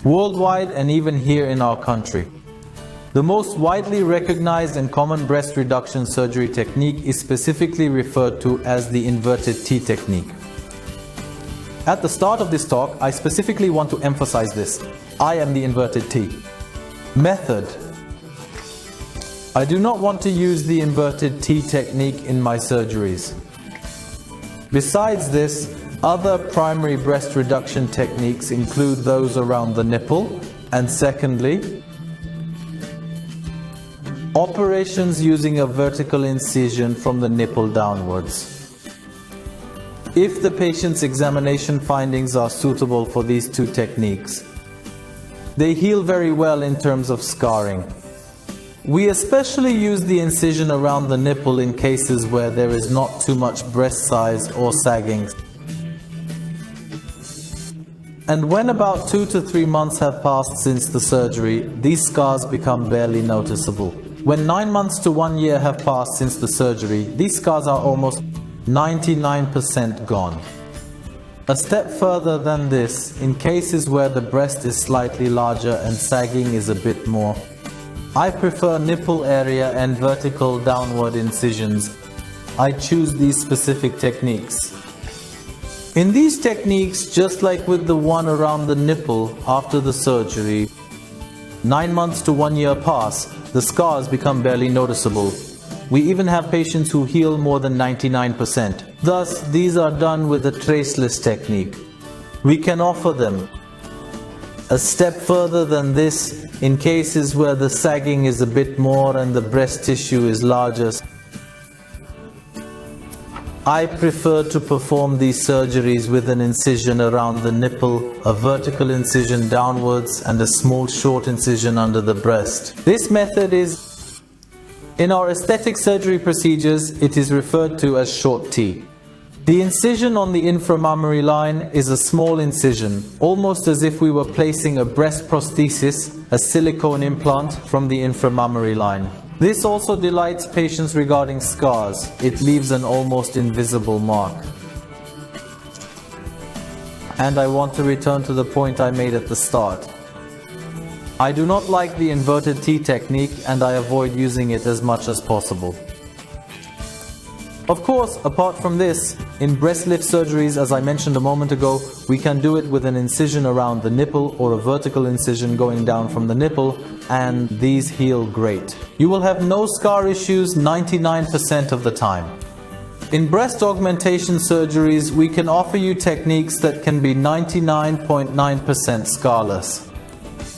worldwide and even here in our country. The most widely recognized and common breast reduction surgery technique is specifically referred to as the inverted T technique. At the start of this talk, I specifically want to emphasize this. I am the inverted T. Method. I do not want to use the inverted T technique in my surgeries. Besides this, other primary breast reduction techniques include those around the nipple, and secondly, operations using a vertical incision from the nipple downwards. If the patient's examination findings are suitable for these two techniques, they heal very well in terms of scarring. We especially use the incision around the nipple in cases where there is not too much breast size or sagging. And when about 2 to 3 months have passed since the surgery, these scars become barely noticeable. When 9 months to 1 year have passed since the surgery, these scars are almost 99% gone. A step further than this, in cases where the breast is slightly larger and sagging is a bit more, I prefer nipple area and vertical downward incisions. I choose these specific techniques. In these techniques, just like with the one around the nipple after the surgery, 9 months to 1 year pass, the scars become barely noticeable. We even have patients who heal more than 99%. Thus, these are done with a traceless technique. We can offer them. A step further than this, in cases where the sagging is a bit more and the breast tissue is larger, I prefer to perform these surgeries with an incision around the nipple, a vertical incision downwards, and a small short incision under the breast. This method is, in our aesthetic surgery procedures, it is referred to as short T. The incision on the inframammary line is a small incision, almost as if we were placing a breast prosthesis, a silicone implant, from the inframammary line. This also delights patients regarding scars. It leaves an almost invisible mark. And I want to return to the point I made at the start. I do not like the inverted T technique and I avoid using it as much as possible. Of course, apart from this, in breast lift surgeries, as I mentioned a moment ago, we can do it with an incision around the nipple or a vertical incision going down from the nipple, and these heal great. You will have no scar issues 99% of the time. In breast augmentation surgeries, we can offer you techniques that can be 99.9% scarless.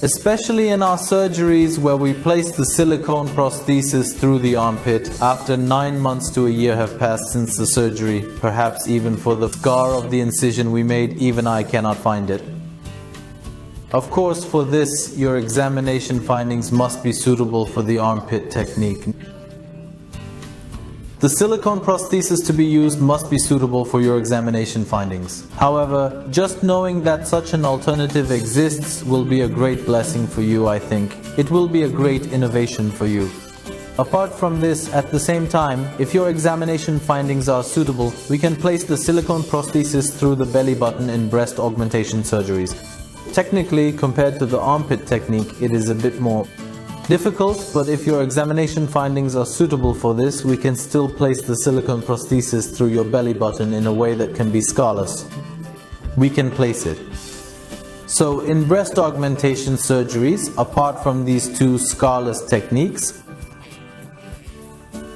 Especially in our surgeries where we place the silicone prosthesis through the armpit after 9 months to a year have passed since the surgery, perhaps even for the scar of the incision we made, even I cannot find it. Of course, for this, your examination findings must be suitable for the armpit technique. The silicone prosthesis to be used must be suitable for your examination findings. However, just knowing that such an alternative exists will be a great blessing for you, I think. It will be a great innovation for you. Apart from this, at the same time, if your examination findings are suitable, we can place the silicone prosthesis through the belly button in breast augmentation surgeries. Technically, compared to the armpit technique, it is a bit more difficult, but if your examination findings are suitable for this, we can still place the silicone prosthesis through your belly button in a way that can be scarless. We can place it. So in breast augmentation surgeries, apart from these two scarless techniques,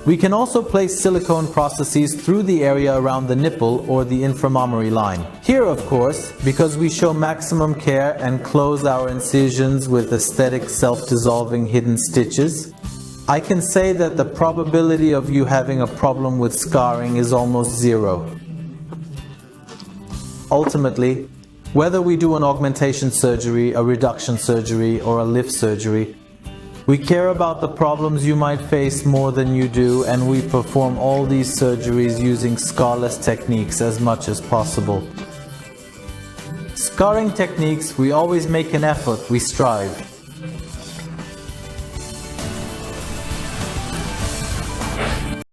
we can also place silicone prostheses through the area around the nipple or the inframammary line. Here, of course, because we show maximum care and close our incisions with aesthetic self-dissolving hidden stitches, I can say that the probability of you having a problem with scarring is almost zero. Ultimately, whether we do an augmentation surgery, a reduction surgery, or a lift surgery, we care about the problems you might face more than you do, and we perform all these surgeries using scarless techniques as much as possible. Scarring techniques, we always make an effort, we strive.